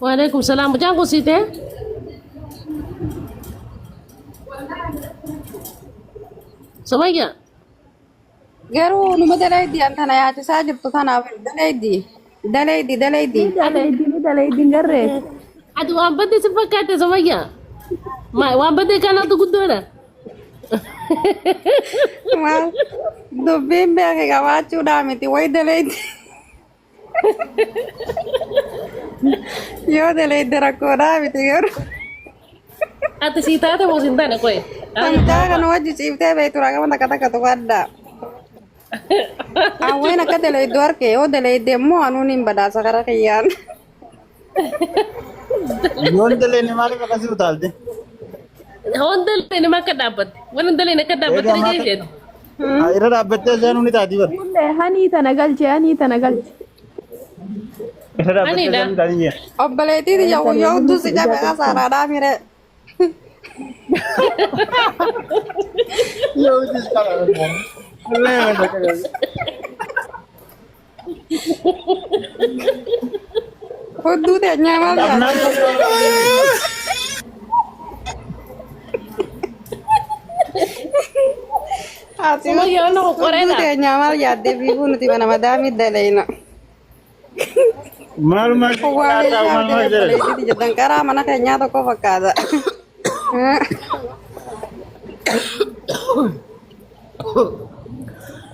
وعليكم السلام. Jangan site. Sumaya. Garuu numa dalaydii an tana yaachisaa jirtu tanaaf dalaydii. Dalaydii garree. Adu waan badde si fakkaate Sumaya. Waan badde kanaatu guddoodha. Maal dubbiin beeke qabaachuudhaa miti way dalaydii. Yoo dalayde rakkoodhaa miti garuu. Ati si taate moo sin taane koye? Tamchaa kan wajji ciiftee beektura gama takka takka tuqadda. Awween akka dalaydu harke yoo dalayde immoo anuun hin badhaasa kara kiyyaan. Yoon dalee maaliif akkasii utaalte? Hondalee nama akka dhaabbatte. Waan hondalee akka dhaabbatte ni jechuudha. Irra dhaabbattee seenuu ni taati bar. Kullee hanii tana galche. Irra dhaabbattee seenuu taati jee. Obboleettii yoo duusi jabe asaaraadhaa mire. Yoo utis qaba. Illee wanta qabu. Hudduu teenyaa maal taate? Sumaya ono Hudduu koreedha. teenyaa maal yaaddee fiiguu nuti mana madaamii dalayna. Maaluma Waa obboleettii jedhan karaa mana keenyaa tokko fakkaata.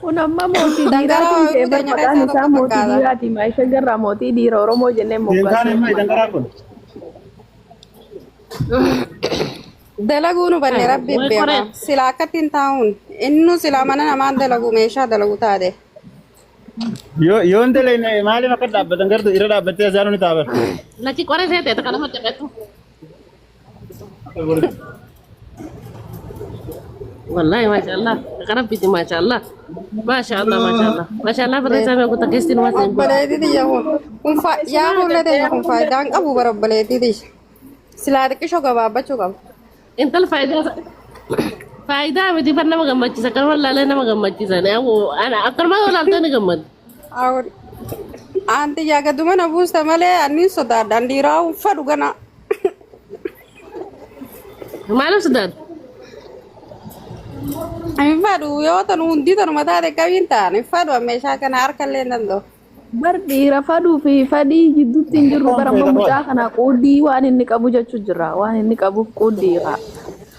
Kun amma mootii Dangaraa dhiiraatiin ta'e hojii maqaan isaa keessaa mootii fakkaata. dhiiraati. Maayisha garraa mootii dhiira Oromoo jennee Deemkaan moggaasee. immoo dangaraa kun. Dalaguu nu banne rabbiin Way beeka. koreen. Silaa akkatti hin taa'uun. Inni silaa mana namaan dalagu meeshaa dalagu taate. Yoon dalee maaliif akka dhaabbatan gartuu irra dhaabbattee seenuu ni ta'a bar. Laki koree seete ta kana matte qatu. Wallahi mashallah. Karabiti mashallah. Mashallah berasa me aku takestin mas. Obboleettii tiyya kun yaa fuula teenya kun faayidaan qabu bara obboleettii tiyya. Silaa xiqqishoo gabaabbachuu qaba. Intal faayidaa miti fan nama gammachiisa kan wallaalee nama gammachiisan akkanuma walaaltee ni gammadu. Aanti yaa gadduma na buusta malee anniin sodaadhaan dhiiraa uffadhu gana. Maaliif sodaatu? Hin fadhu yoo tanu hundi tanuma taate qabiin ta'an hin fadhu meeshaa kana harkallee hin danda'u. Bar dhiira faduu fi fadhii jidduutti hin jirru bara mucaa kana quuddii waan inni qabu jechuu jira. Waan inni qabuuf quuddii haa.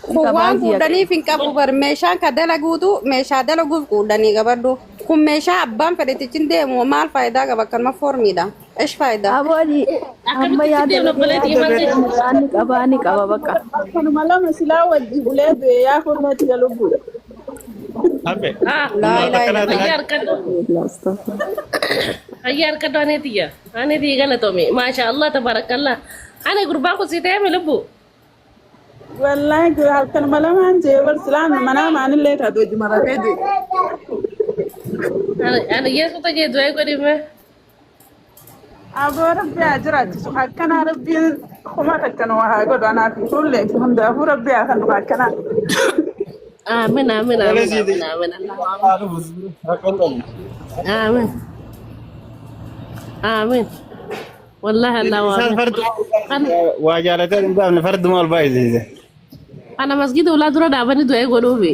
Kun waan fuudhaniif hin qabu bar meeshaan ka dalaguutu meeshaa dalaguuf fuudhanii qabadhu. Kun meeshaa abbaan fedhetichi hin deemu maal faayidaa qaba akkanuma foormiidha. Ish faayidaa. Aboodii amma yaada ni qaba bakka. Kanuma lama silaa wajji ulee du'e yaa furmaati galubbuudha. Abbe. Ayyaar kaddo aneetiyya. Aneetiyya kana tomi. Masha Allah tabarakallah. Ane gurbaan kun si ta'e lubbu. Wallaahi kanuma lamaan jee bar silaan manaa maanillee taatu wajji maratee du'e. Ane yeesu tajee du'ee godhime. Aboo rabbi haa jiraachisu akkanaa rabbiin kuma takkana waa haa godhu anaaf fuullee hundaafuu rabbi haa kan akkanaa. Amin. Amin. Amin. Wallahi Allah Isaan amin. fardu waa jaalatee hin baafne fardu maal baay'isee. Ana masgida ulaa dura dhaabanii du'ee godhuufi.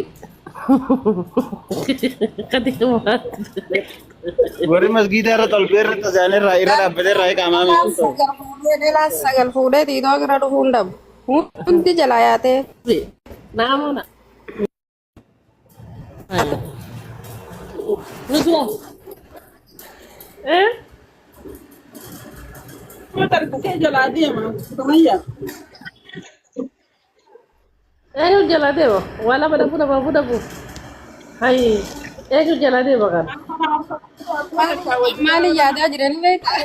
Warri masgiida irra tolbee irra tasaanii irra dhaabbatee irraa qaamaa miidhuu. Sagal fuudhee xiidoo bira dhufuu hin dhabu. Hundi jalaa yaatee. Naamuna. Nusra. Kuma tarkatee jalaa deema kamayyaa. Eenyu jala deema? Wala pada fuudha bu. Hai. Eenyu jala deema kan? Maali yaadaa jiran beektaa?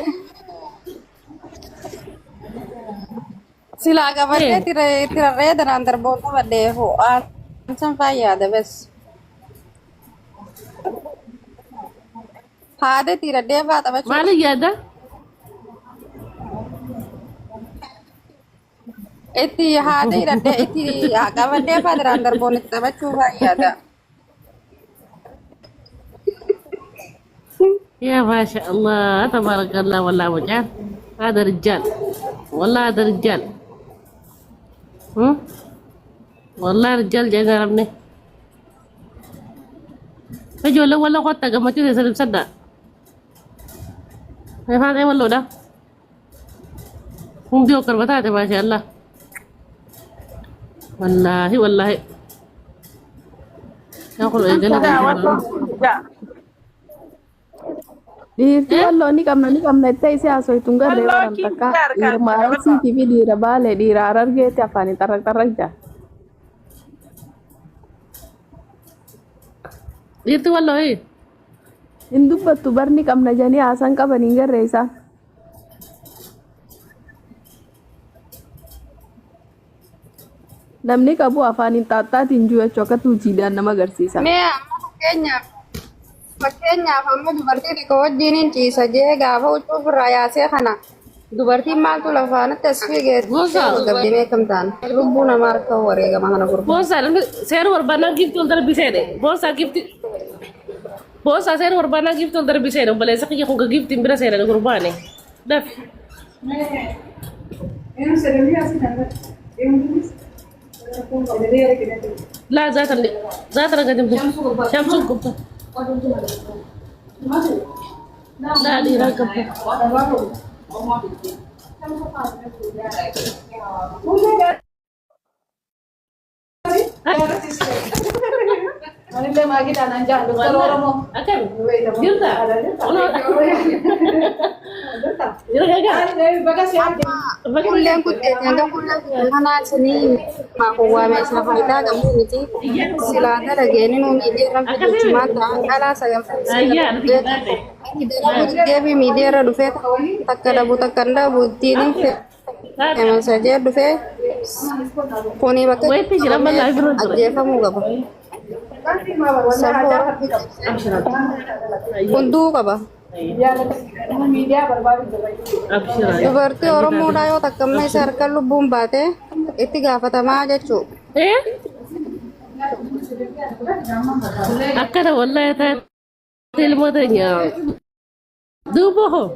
Silaa qabadhee tirarree daraan darboon qabadhee ho'aa san fayyaada bes. Haadha tiradhee faa taphachuu. Maali yaada? Itti haadha hidhadhee itti qabadhee faa daraan darboon itti taphachuu fayyaada. Ya masya Allah, tabarakallah wallah wajan. Ada rijal. والله هذا رجال. والله رجال جاي قربني. فجوا له ولا قطة قامت تسلم صدق. ما فاهم ايه والله ده. هم ديو كربتات ما شاء الله. والله والله. يقول ايه جنة. Dhiirti walloo ni qabna itti isii haasoftuun garree waran takka dhiira maarasiitii fi dhiira baalee dhiira arargeetti afaanii xarraq jaa. Dhiirti walloo ee. Hin dubbattu barni qabna janii haasan qabanii garree isaan. Namni qabu afaaniin xaaxxaatiin jiru jechuu akka tuujiidhaan nama agarsiisa. Mee amma fakkeenyaaf amma dubartii xiqqoo wajjin hin ciisa jee gaafa huccuu ofirraa yaasee kana dubartiin maaltu lafaanatti as fiigeetti gabdii meekamtaan lubbuu namaa harka wareegama kana gurgurta. Boosaa seera barbaadnaan gifti ol darbiseedhe. Boosaa gifti. Boosaa seera barbaadnaan gifti ol darbiseedhe. Obboleessa kiyya kun giftiin bira seera gurbaane. Dafi. لا ذات رقم شمس القبة لا دي رقم Manila makita nandiyan, Dr. Oromo. Akan, Yurta. Kulleen kutteetti hanga kullee kanaa sanii maakuwaa meeshaa faayidaa qabu miti silaa dalageeni nuu miidiyaa irra jechuumaa ta'an dhalaa sagantaa deebii miidiyaa irra dhufee takka dhabu takka hin dhabu ittiin meeshaajee dhufee kunii bakka ajjeefamuu qaba. Hunduu qaba. Dubartii Oromoodhaa yoo takka amma isa harka lubbuun baate itti gaafatamaa jechuudha. Akkana wallahi taate ilmoota nyaa duuba hoo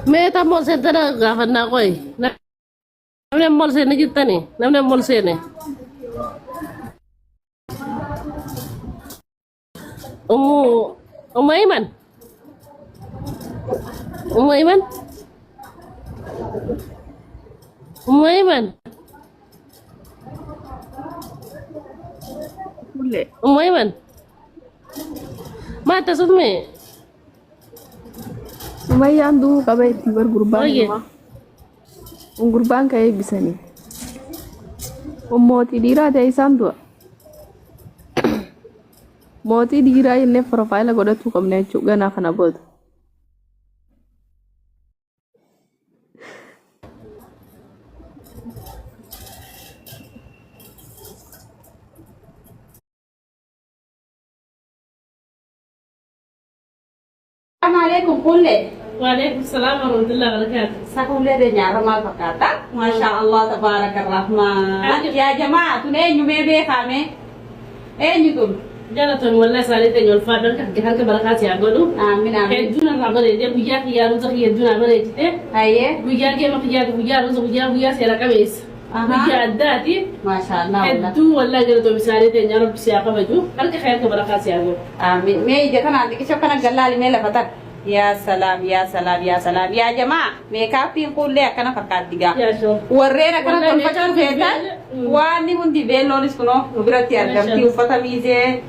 mee tammoo seentana gaafannaa qoy namni amma ol seene jirtani namni amma ol seene Ummu Iman Ummu Iman Ummu Iman Ummu Iman Mata summe Sumayyaan du'uu qaba itti gurbaan namaa. Gurbaan ka'ee eebbisanii. Mootii dhiiraa ta'e isaan du'a. Mootii dhiiraa jennee profaayila godhachuu qabna jechuudha ganaa kana booda. Assalamualaikum kulle. Waalaikumsalam warahmatullahi wabarakatuh. Sakulle de nyara mal fakata. Masya Allah tabarakarrahman. Ya jamaah tune nyume be kame. Nyutum. Jalaton wallahi salite nyol fadan ka jahan ka barakati ya godu. Amin amin. Heduna na bare de buya ki ya ruza ki heduna bare tite. Aye. Buya ke ma ki ya buya ruza buya sera kamis. Buya adati. Masya Allah. Hedu wallahi jalaton salite nyara bisiya ka baju. Kan ka khair ka barakati ya godu. Amin. Me je kana andi kisho kana galali me la fatak. Ya salam, ya salam, ya salam. Ya jamaah, mereka pin kulle akan fakat tiga. Ya so. Warrena kana tolfachuun feetan waan ni hundi beeloonis kuno nu biratti argamti uffata miizee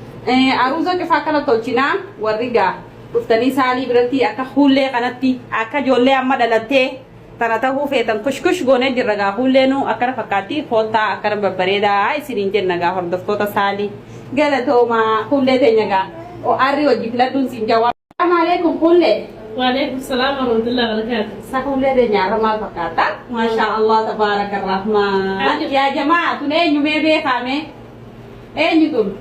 aruuza kifaa kana tolchina warri gaa dhuftanii saalii biratti akka hullee kanatti akka ijoollee amma dhalattee tana tahuu feetan kushkush goonee jirra gaa hulleenu akkana fakkaatti fooltaa akkana babbareedaa isiniin jenna gaa hordoftoota saalii galatooma hullee teenya gaa arri hojii filadhuun siin jawaab. Assalamualaikum kulle. Waalaikumsalam warahmatullahi wabarakatuh. Sakulle de nyara mal fakata. Masya Allah tabarakarrahman. Ya jamaah tune nyume be kame. Nyutum.